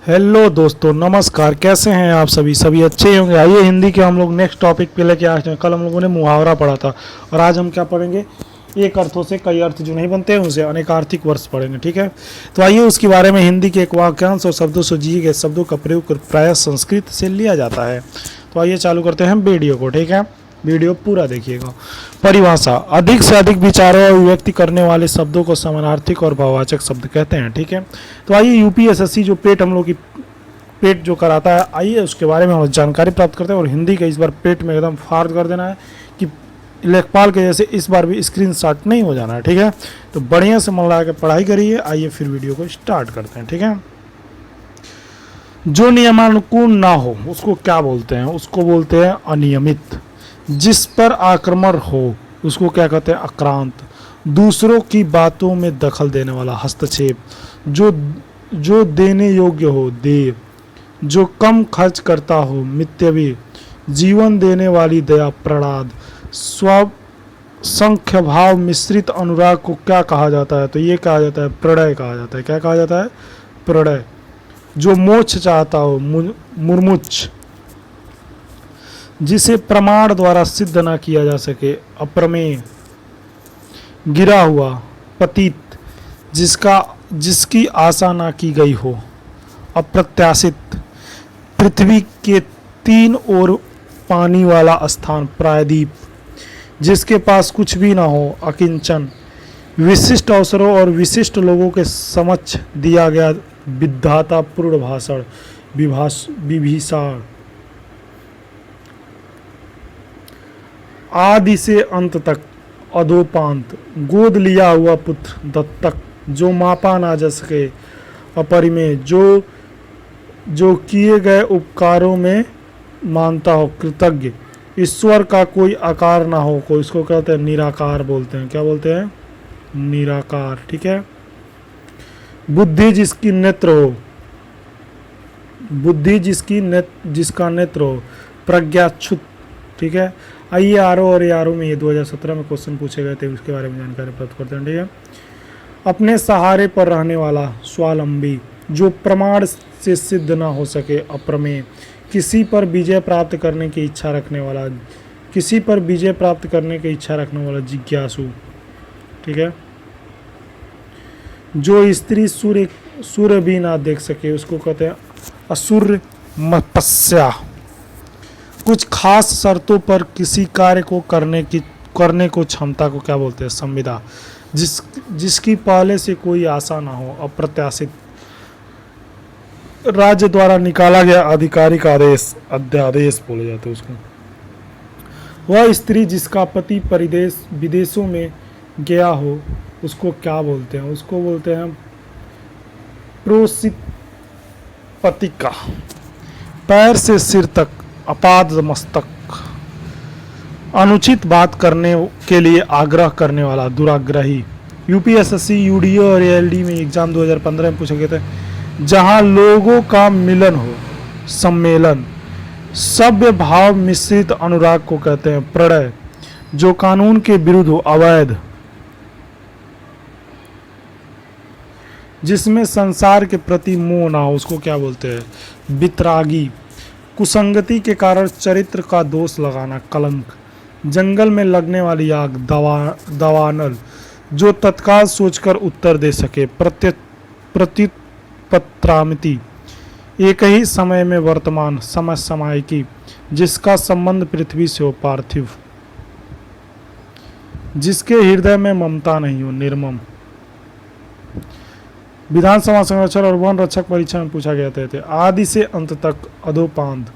Hello दोस्तों, नमस्कार। कैसे हैं आप सभी? सभी अच्छे ही होंगे। आइए हिंदी के हम लोग नेक्स्ट टॉपिक पे लेके आए हैं। कल हम लोगों ने मुहावरा पढ़ा था और आज हम क्या पढ़ेंगे? एक अर्थों से कई अर्थ जो नहीं बनते हैं उसे अनेकार्थिक वर्ष पढ़ेंगे। ठीक है, तो आइए उसके बारे में। हिंदी के एक वाक्यांश और शब्दों से दिए गए शब्दों का प्रयोग प्रायः संस्कृत से लिया जाता है। तो आइए चालू करते हैं वीडियो को। ठीक है, वीडियो पूरा देखिएगा। परिभाषा: अधिक से अधिक विचारों और अभिव्यक्ति करने वाले शब्दों को समानार्थिक और भाववाचक शब्द कहते हैं। ठीक है, तो आइए यूपीएसएससी जो पेट हम लोग की पेट जो कराता है, आइए उसके बारे में हम जानकारी प्राप्त करते हैं। और हिंदी का इस बार पेट में एकदम फाड़ कर देना है कि लेखपाल के जैसे इस बार भी स्क्रीनशॉट नहीं हो जाना है। ठीक है, तो बढ़िया से मन लगा के पढ़ाई करिए। आइए फिर वीडियो को स्टार्ट करते हैं। ठीक है, जो नियमानुकूल ना हो उसको क्या बोलते हैं? उसको बोलते हैं अनियमित। जिस पर आक्रमण हो उसको क्या कहते हैं? आक्रांत। दूसरों की बातों में दखल देने वाला, हस्तक्षेप। जो देने योग्य हो, देव। जो कम खर्च करता हो, मितव्ययी। जीवन देने वाली दया, प्रणाद। स्व संख्य भाव मिश्रित अनुराग को क्या कहा जाता है? तो ये कहा जाता है प्रणय कहा जाता है। क्या कहा जाता है? प्रणय। जो मोक्ष चाहता हो, मुमुक्षु। जिसे प्रमाण द्वारा सिद्ध ना किया जा सके, अप्रमेय। गिरा हुआ, पतित। जिसकी आशा ना की गई हो, अप्रत्याशित। पृथ्वी के तीन ओर पानी वाला स्थान, प्रायद्वीप। जिसके पास कुछ भी ना हो, अकिंचन। विशिष्ट अवसरों और विशिष्ट लोगों के समक्ष दिया गया विधातापूर्ण भाषण, विभीषण। आदि से अंत तक, अधोपांत। गोद लिया हुआ पुत्र, दत्तक। जो मापा ना जा सके, अपरिमेय। जो किए गए उपकारों में मानता हो, कृतज्ञ। ईश्वर का कोई आकार ना हो, कोई इसको कहते हैं निराकार बोलते हैं। क्या बोलते हैं? निराकार। ठीक है, बुद्धि जिसकी नेत्र हो, बुद्धि जिसका नेत्र हो, प्रज्ञाच्युत। ठीक है, आइए आरओ और आरओ में ये 2017 में क्वेश्चन पूछे गए थे, उसके बारे में जानकारी प्राप्त करते हैं। ठीक है, अपने सहारे पर रहने वाला, स्वावलंबी। जो प्रमाण से सिद्ध ना हो सके, अप्रमेय। किसी पर विजय प्राप्त करने की इच्छा रखने वाला, किसी पर विजय प्राप्त करने की इच्छा रखने वाला, जिज्ञासु। ठीक है, जो स्त्री सूर्य भी ना देख सके उसको कहते हैं असूर्य मपस्या। कुछ खास शर्तों पर किसी कार्य को करने को क्षमता को क्या बोलते हैं? संविदा। जिसकी पहले से कोई आशा ना हो, अप्रत्याशित। राज्य द्वारा निकाला गया आधिकारिक आदेश, अध्यादेश बोले जाते हैं उसको। वह स्त्री जिसका पति विदेशों में गया हो उसको क्या बोलते हैं? उसको बोलते हैं प्रोसित पतिका। पैर से सिर तक, अपाद मस्तक। अनुचित बात करने के लिए आग्रह करने वाला, दुराग्रही। यूपीएसएससी यूडीओ और एलडी में एग्जाम 2015 में पूछे गए थे। जहां लोगों का मिलन हो, सम्मेलन। सभ्य भाव मिश्रित अनुराग को कहते हैं प्रणय। जो कानून के विरुद्ध हो, अवैध। जिसमें संसार के प्रति मोह ना हो उसको क्या बोलते हैं? वितरागी। कुसंगति के कारण चरित्र का दोष लगाना, कलंक। जंगल में लगने वाली आग, दवानल। जो तत्काल सोचकर उत्तर दे सके, प्रत्युत्पत्रामिति। एक ही समय में वर्तमान, समसामयिकी। जिसका संबंध पृथ्वी से हो, पार्थिव। जिसके हृदय में ममता नहीं हो, निर्मम। विधानसभा संरक्षण और वन रक्षक परीक्षा में पूछा गया था। आदि से अंत तक, अधोपांत।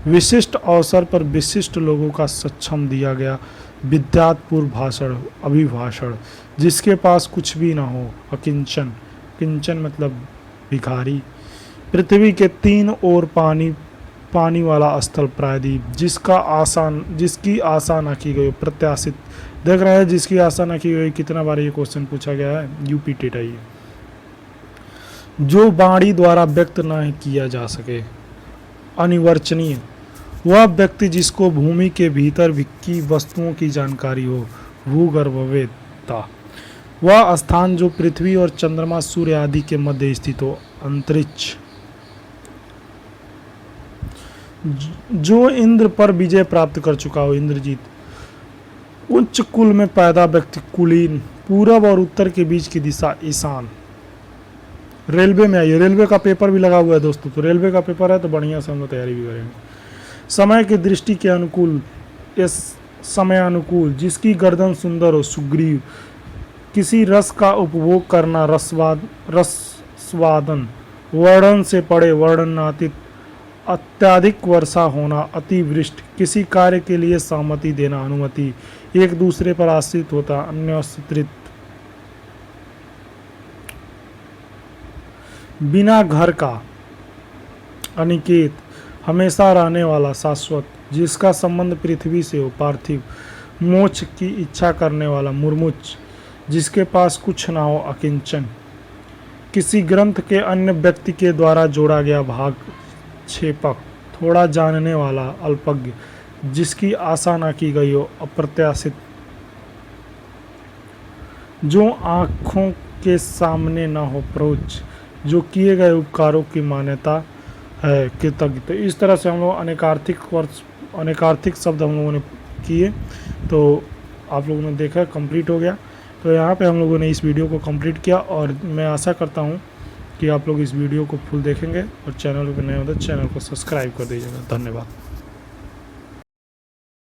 विशिष्ट अवसर पर विशिष्ट लोगों का सक्षम दिया गया विद्यातपूर्व भाषण, अभिभाषण। जिसके पास कुछ भी ना हो, अकिंचन। किंचन मतलब भिखारी। पृथ्वी के तीन ओर पानी वाला स्थल, प्रायद्वीप। जिसकी आशा ना की गई, प्रत्याशित। देख रहे हैं जिसकी आशा ना की गई, कितना बार ये क्वेश्चन पूछा गया है, यूपी टेटाई। जो वाणी द्वारा व्यक्त न किया जा सके, अनिर्वचनीय। वह व्यक्ति जिसको भूमि के भीतर की वस्तुओं की जानकारी हो, भूगर्भवेत्ता। वह स्थान जो पृथ्वी और चंद्रमा सूर्य आदि के मध्य स्थित हो, अंतरिक्ष। जो इंद्र पर विजय प्राप्त कर चुका हो, इंद्रजीत। उच्च कुल में पैदा व्यक्ति कुलीन, पूरब और उत्तर के बीच की दिशा ईशान। रेलवे में आइए, रेलवे का पेपर भी लगा हुआ है दोस्तों, तो रेलवे का पेपर है तो बढ़िया से हम लोग तैयारी भी करेंगे। समय की दृष्टि के अनुकूल, इस समय अनुकूल, जिसकी गर्दन सुंदर हो, सुग्रीव। किसी रस का उपभोग करना, रसवादन। वर्णन से पड़े, वर्णनातीत। अत्याधिक वर्षा होना, अतिवृष्टि। किसी कार्य के लिए सहमति देना, अनुमति। एक दूसरे पर आश्रित होता, अन्योन्याश्रित। बिना घर का, अनिकेत। हमेशा रहने वाला, शाश्वत। जिसका संबंध पृथ्वी से हो, पार्थिव। मोक्ष की इच्छा करने वाला, मुर्मुच। जिसके पास कुछ ना हो, अकिंचन। किसी ग्रंथ के अन्य व्यक्ति के द्वारा जोड़ा गया भाग, छेपक। थोड़ा जानने वाला, अल्पज्ञ। जिसकी आशा ना की गई हो, अप्रत्याशित। जो आँखों के सामने ना हो, प्रोच। जो किए गए उपकारों की मान्यता है, कृतज्ञ। तो इस तरह से हम लोग अनेकार्थिक शब्द हम लोगों ने किए, तो आप लोगों ने देखा कंप्लीट हो गया। तो यहाँ पे हम लोगों ने इस वीडियो को कंप्लीट किया और मैं आशा करता हूँ कि आप लोग इस वीडियो को फुल देखेंगे और चैनल पर नए हो तो चैनल को सब्सक्राइब कर दीजिएगा। धन्यवाद।